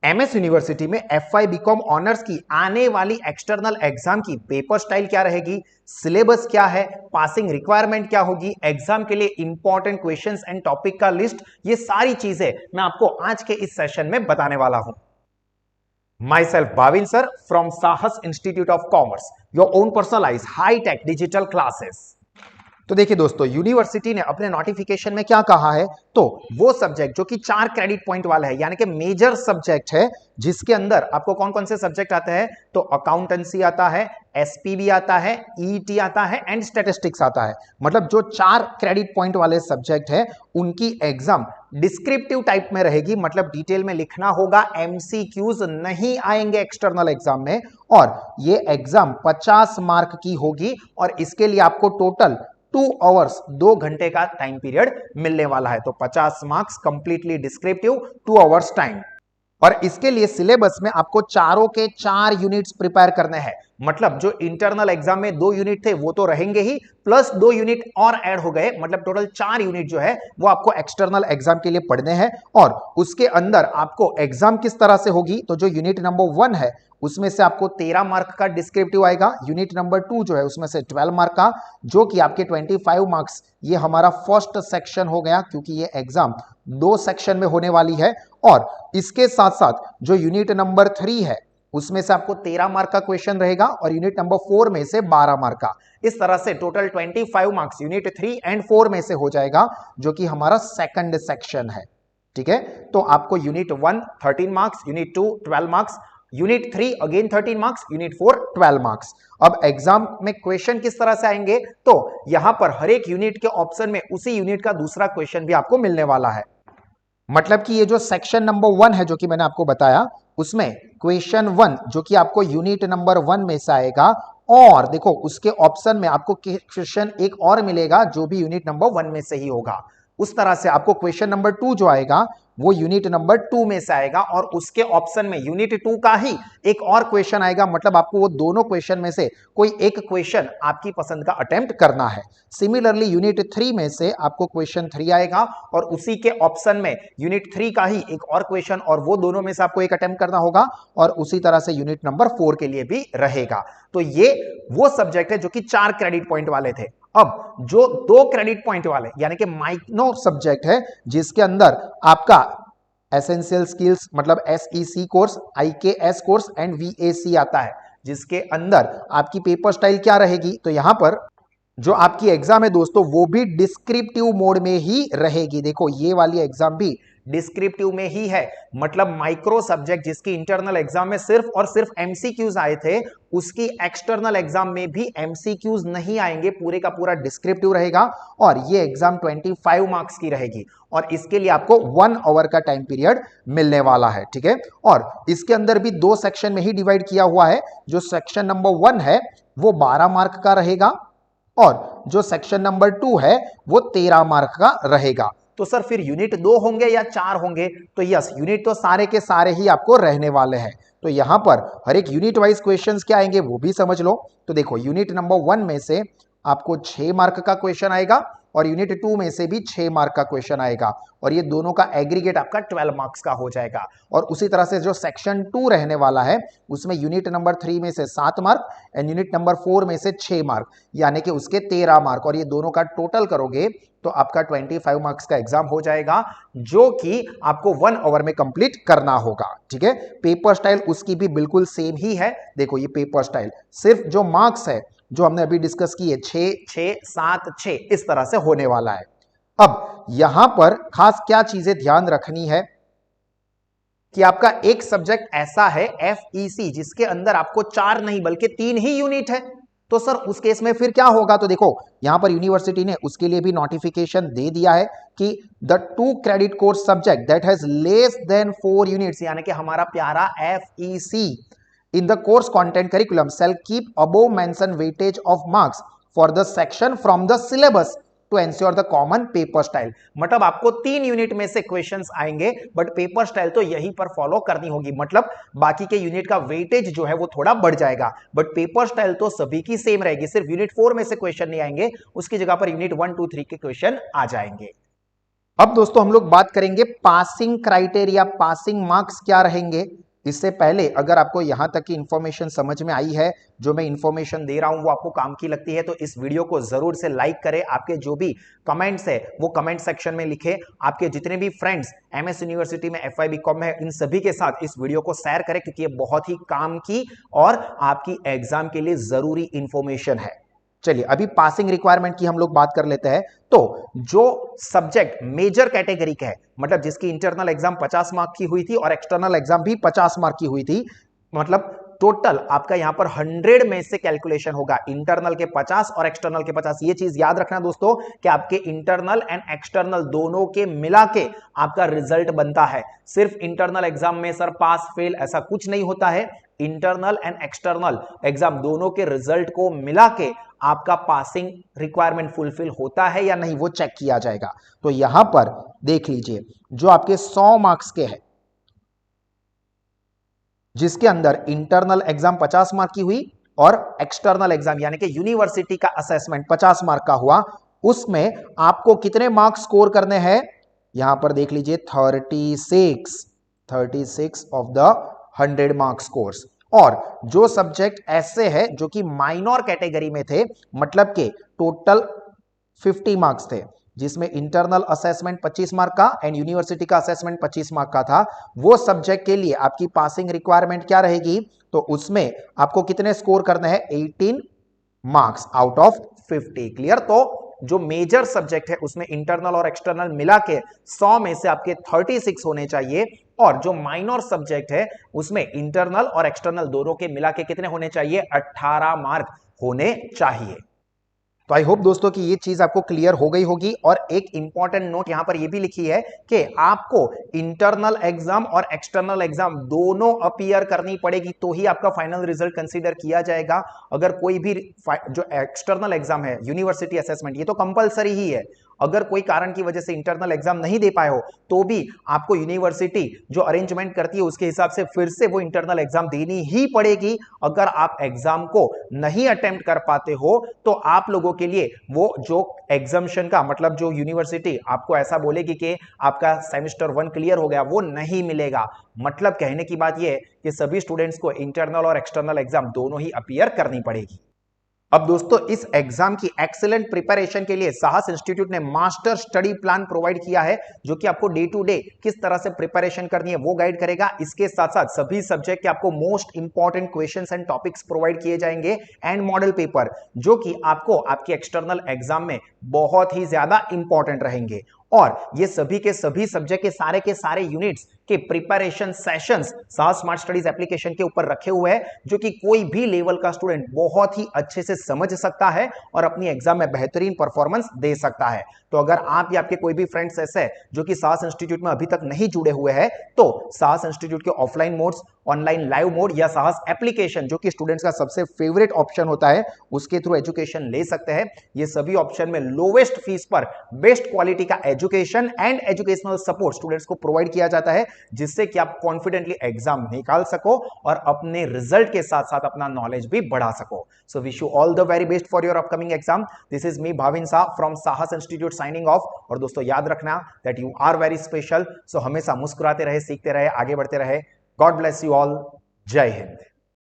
MS university में FY BCom honours की आने वाली एक्सटर्नल एग्जाम की पेपर स्टाइल क्या रहेगी, सिलेबस क्या है, पासिंग रिक्वायरमेंट क्या होगी, एग्जाम के लिए इंपॉर्टेंट क्वेश्चंस एंड टॉपिक का लिस्ट, ये सारी चीजें मैं आपको आज के इस सेशन में बताने वाला हूं। Myself Bhavin sir from Sahas Institute of Commerce, your own personalized high-tech digital classes। तो देखिए दोस्तों, यूनिवर्सिटी ने अपने नोटिफिकेशन में क्या कहा है, तो वो सब्जेक्ट जो कि 4 क्रेडिट पॉइंट वाला है, यानी कि मेजर सब्जेक्ट है, जिसके अंदर आपको कौन कौन से सब्जेक्ट आते हैं, तो अकाउंटेंसी आता है, एसपीबी आता है, ईटी आता है एंड स्टैटिस्टिक्स आता है। मतलब जो 4 क्रेडिट पॉइंट वाले सब्जेक्ट है उनकी एग्जाम डिस्क्रिप्टिव टाइप में रहेगी, मतलब डिटेल में लिखना होगा, एमसीक्यूज नहीं आएंगे एक्सटर्नल एग्जाम में। और ये एग्जाम 50 मार्क की होगी और इसके लिए आपको टोटल 2 आवर्स 2 घंटे का टाइम पीरियड मिलने वाला है। तो 50 marks completely descriptive, 2 hours time. और इसके लिए सिलेबस में आपको चारों के 4 यूनिट्स प्रिपेयर करने हैं। मतलब जो इंटरनल एग्जाम में 2 यूनिट थे वो तो रहेंगे ही, प्लस 2 यूनिट और ऐड हो गए, मतलब टोटल 4 यूनिट जो है वो आपको एक्सटर्नल एग्जाम के लिए पढ़ने हैं। और उसके अंदर आपको एग्जाम किस तरह से होगी, तो जो यूनिट नंबर 1 है उसमें से आपको 13 मार्क का डिस्क्रिप्टिव आएगा, यूनिट नंबर 2 जो है उसमें से 12 मार्क का, जो कि आपके 25 मार्क्स। ये हमारा फर्स्ट सेक्शन हो गया, क्योंकि ये एग्जाम 2 सेक्शन में होने वाली है। और इसके साथ साथ जो यूनिट नंबर 3 है उसमें से आपको 13 मार्क का क्वेश्चन रहेगा और यूनिट नंबर 4 में से 12 मार्क का। इस तरह से टोटल 25 मार्क्स यूनिट 3 एंड 4 में से हो जाएगा, जो कि हमारा सेकंड सेक्शन है। ठीक है, तो आपको unit 1 13 marks, unit 2 12 marks, unit 3 again 13 marks, unit 4 12 marks. अब एग्जाम में क्वेश्चन किस तरह से आएंगे, तो यहां पर हर एक यूनिट के ऑप्शन में उसी यूनिट का दूसरा क्वेश्चन भी आपको मिलने वाला है। मतलब कि ये जो सेक्शन नंबर 1 है जो कि मैंने आपको बताया, उसमें क्वेश्चन 1 जो कि आपको यूनिट नंबर 1 में से आएगा, और देखो उसके ऑप्शन में आपको क्वेश्चन एक और मिलेगा जो भी यूनिट नंबर 1 में से ही होगा। उस तरह से आपको क्वेश्चन नंबर 2 जो आएगा वो यूनिट नंबर 2 में से आएगा, और उसके ऑप्शन में यूनिट 2 का ही एक और क्वेश्चन आएगा। मतलब आपको वो दोनों क्वेश्चन में से कोई एक क्वेश्चन आपकी पसंद का अटेम्प्ट करना है। सिमिलरली यूनिट 3 में से आपको क्वेश्चन 3 आएगा और उसी के ऑप्शन में यूनिट 3 का ही एक और क्वेश्चन, और वो दोनों में से आपको एक अटेम्प्ट करना होगा। और उसी तरह से यूनिट नंबर 4 के लिए भी रहेगा। तो ये वो सब्जेक्ट है जो कि 4 क्रेडिट पॉइंट वाले थे। अब जो 2 क्रेडिट पॉइंट वाले यानी कि माइक्रो सब्जेक्ट है, जिसके अंदर आपका एसेंशियल स्किल्स मतलब SEC course, IKS course and VAC आता है, जिसके अंदर आपकी पेपर स्टाइल क्या रहेगी, तो यहां पर जो आपकी एग्जाम है दोस्तों वो भी डिस्क्रिप्टिव मोड में ही रहेगी। देखो ये वाली एग्जाम भी डिस्क्रिप्टिव में ही है। मतलब माइक्रो सब्जेक्ट जिसकी इंटरनल एग्जाम में सिर्फ और सिर्फ एमसीक्यूज आए थे, उसकी एक्सटर्नल एग्जाम में भी एमसीक्यूज नहीं आएंगे, पूरे का पूरा डिस्क्रिप्टिव रहेगा। और ये एग्जाम 25 मार्क्स की रहेगी और इसके लिए आपको 1 आवर का टाइम पीरियड मिलने वाला है। ठीक है, और इसके अंदर भी 2 सेक्शन में ही डिवाइड किया हुआ है। जो सेक्शन नंबर 1 है वो 12 मार्क का रहेगा और जो सेक्शन नंबर 2 है वो 13 मार्क का रहेगा। तो सर फिर यूनिट 2 होंगे या 4 होंगे, तो यस, यूनिट तो सारे के सारे ही आपको रहने वाले हैं। तो यहां पर हर एक यूनिट वाइज क्वेश्चंस क्या आएंगे वो भी समझ लो। तो देखो यूनिट नंबर 1 में से आपको 6 मार्क का क्वेश्चन आएगा और यूनिट 2 में से भी 6 मार्क का क्वेश्चन आएगा, और ये दोनों का एग्रीगेट आपका 12 मार्क्स का हो जाएगा। और उसी तरह से जो सेक्शन 2 रहने वाला है उसमें यूनिट नंबर 3 में से 7 मार्क एंड यूनिट नंबर 4 में से 6 मार्क, यानी कि उसके 13 मार्क, और ये दोनों का टोटल करोगे तो आपका 25 मार्क्स का एग्जाम हो जाएगा, जो कि आपको 1 आवर में कंप्लीट करना होगा। ठीक है, पेपर स्टाइल उसकी भी बिल्कुल सेम ही है। देखो ये पेपर स्टाइल, सिर्फ जो मार्क्स है जो हमने अभी डिस्कस की है 6 6 7 6, इस तरह से होने वाला है। अब यहां पर खास क्या चीजें ध्यान रखनी है कि आपका एक सब्जेक्ट ऐसा है एफईसी जिसके अंदर आपको 4 नहीं बल्कि 3 ही यूनिट है। तो सर उस केस में फिर क्या होगा, तो देखो यहां पर यूनिवर्सिटी ने उसके लिए भी नोटिफिकेशन दे दिया है कि the 2 credit course subject that has less than 4 units, यानी कि हमारा प्यारा FEC in the course content curriculum shall keep above mentioned weightage of marks for the section from the syllabus to ensure the common paper style। मतलब आपको 3 unit में से questions आएंगे, but paper style तो यहीं पर फॉलो करनी होगी। मतलब बाकी के यूनिट का वेटेज जो है वो थोड़ा बढ़ जाएगा, बट पेपर स्टाइल तो सभी की सेम रहेगी। सिर्फ यूनिट 4 में से क्वेश्चन नहीं आएंगे, उसकी जगह पर यूनिट 1 2 3 के क्वेश्चन आ जाएंगे। अब दोस्तों हम लोग बात करेंगे पासिंग क्राइटेरिया, पासिंग मार्क्स क्या रहेंगे। इससे पहले अगर आपको यहां तक की इंफॉर्मेशन समझ में आई है, जो मैं इंफॉर्मेशन दे रहा हूं वो आपको काम की लगती है, तो इस वीडियो को जरूर से लाइक करें। आपके जो भी कमेंट्स है वो कमेंट सेक्शन में लिखे। आपके जितने भी फ्रेंड्स एमएस यूनिवर्सिटी में एफवाई बीकॉम में इन सभी के साथ इस वीडियो को शेयर करें, क्योंकि ये बहुत ही काम की और आपकी एग्जाम के लिए जरूरी इंफॉर्मेशन है। चलिए अभी पासिंग रिक्वायरमेंट की हम लोग बात कर लेते हैं। तो जो सब्जेक्ट मेजर कैटेगरी का है, मतलब जिसकी इंटरनल एग्जाम 50 मार्क की हुई थी और एक्सटर्नल एग्जाम भी 50 मार्क की हुई थी, मतलब टोटल आपका यहां पर 100 में से कैलकुलेशन होगा, इंटरनल के 50 और एक्सटर्नल के 50। ये चीज याद रखना दोस्तों कि आपके इंटरनल एंड एक्सटर्नल दोनों के मिला के आपका रिजल्ट बनता है। सिर्फ इंटरनल एग्जाम में सर पास फेल ऐसा कुछ नहीं होता है। इंटरनल एंड एक्सटर्नल एग्जाम दोनों के रिजल्ट को मिला के आपका पासिंग रिक्वायरमेंट फुलफिल होता है या नहीं वो चेक किया जाएगा। तो यहां पर देख लीजिए, जो आपके 100 मार्क्स के हैं, जिसके अंदर इंटरनल एग्जाम 50 मार्क की हुई और एक्सटर्नल एग्जाम यानी कि यूनिवर्सिटी का असेसमेंट 50 मार्क का हुआ, उसमें आपको कितने मार्क्स स्कोर करने हैं, यहां पर देख लीजिए 36 ऑफ द 100 मार्क्स कोर्स। और जो सब्जेक्ट ऐसे है जो कि माइनर कैटेगरी में थे, मतलब के टोटल 50 मार्क्स थे, जिसमें इंटरनल असेसमेंट 25 मार्क का एंड यूनिवर्सिटी का असेसमेंट 25 मार्क का था, वो सब्जेक्ट के लिए आपकी पासिंग रिक्वायरमेंट क्या रहेगी, तो उसमें आपको कितने स्कोर करने हैं, 18 मार्क्स आउट ऑफ 50। क्लियर। तो जो मेजर सब्जेक्ट है उसमें इंटरनल और एक्सटर्नल मिला के 100 में से आपके 36 होने चाहिए, और जो माइनर सब्जेक्ट है उसमें इंटरनल और एक्सटर्नल दोनों के मिला के कितने होने चाहिए, 18 मार्क होने चाहिए। तो आई होप दोस्तों कि ये चीज आपको क्लियर हो गई होगी। और एक इंपॉर्टेंट नोट यहां पर ये भी लिखी है कि आपको इंटरनल एग्जाम और एक्सटर्नल एग्जाम दोनों अपीयर करनी पड़ेगी, तो ही आपका फाइनल रिजल्ट कंसीडर किया जाएगा। अगर कोई भी जो एक्सटर्नल एग्जाम है यूनिवर्सिटी असेसमेंट, ये तो कंपलसरी ही है। अगर कोई कारण की वजह से इंटरनल एग्जाम नहीं दे पाए हो तो भी आपको यूनिवर्सिटी जो अरेंजमेंट करती है उसके हिसाब से फिर से वो इंटरनल एग्जाम देनी ही पड़ेगी। अगर आप एग्जाम को नहीं अटेम्प्ट कर पाते हो तो आप लोगों के लिए वो जो एग्जामिशन का मतलब जो यूनिवर्सिटी आपको ऐसा बोलेगी कि आपका सेमेस्टर 1 क्लियर हो गया, वो नहीं मिलेगा। मतलब कहने की बात यह है कि सभी स्टूडेंट्स को इंटरनल और एक्सटर्नल एग्जाम दोनों ही अपीयर करनी पड़ेगी। अब दोस्तों इस एग्जाम की एक्सीलेंट प्रिपरेशन के लिए साहस इंस्टीट्यूट ने मास्टर स्टडी प्लान प्रोवाइड किया है, जो कि आपको डे टू डे किस तरह से प्रिपरेशन करनी है वो गाइड करेगा। इसके साथ साथ सभी सब्जेक्ट के आपको most important questions and topics provide किए जाएंगे एंड मॉडल पेपर, जो कि आपको आपके एक्सटर्नल एग्जाम में बहुत ही ज्यादा इंपॉर्टेंट रहेंगे। और ये सभी के सभी सब्जेक्ट के सारे यूनिट्स के प्रिपरेशन सेशंस साहस स्मार्ट स्टडीज एप्लीकेशन के ऊपर रखे हुए हैं, जो कि कोई भी लेवल का स्टूडेंट बहुत ही अच्छे से समझ सकता है और अपनी एग्जाम में बेहतरीन परफॉर्मेंस दे सकता है। तो अगर आप या आपके कोई भी फ्रेंड्स ऐसे हैं जो कि साहस इंस्टीट्यूट में अभी तक नहीं जुड़े हुए हैं, तो साहस इंस्टीट्यूट के offline modes, online live mode या साहस एप्लीकेशन, जो कि स्टूडेंट्स का सबसे फेवरेट ऑप्शन होता है, उसके थ्रू एजुकेशन ले सकते हैं। ये सभी ऑप्शन में लोवेस्ट फीस पर बेस्ट क्वालिटी का education and educational support students को प्रोवाइड किया जाता है, जिससे कि आप कॉन्फिडेंटली एग्जाम निकाल सको और अपने रिजल्ट के साथ साथ अपना नॉलेज भी बढ़ा सको। So wish you all the very best for your upcoming exam. This is me Bhavin Shah from Sahas institute signing off. और दोस्तों याद रखना that you are very special. So हमेशा मुस्कुराते रहे, सीखते रहे, आगे बढ़ते रहे। God bless you all. जय हिंद।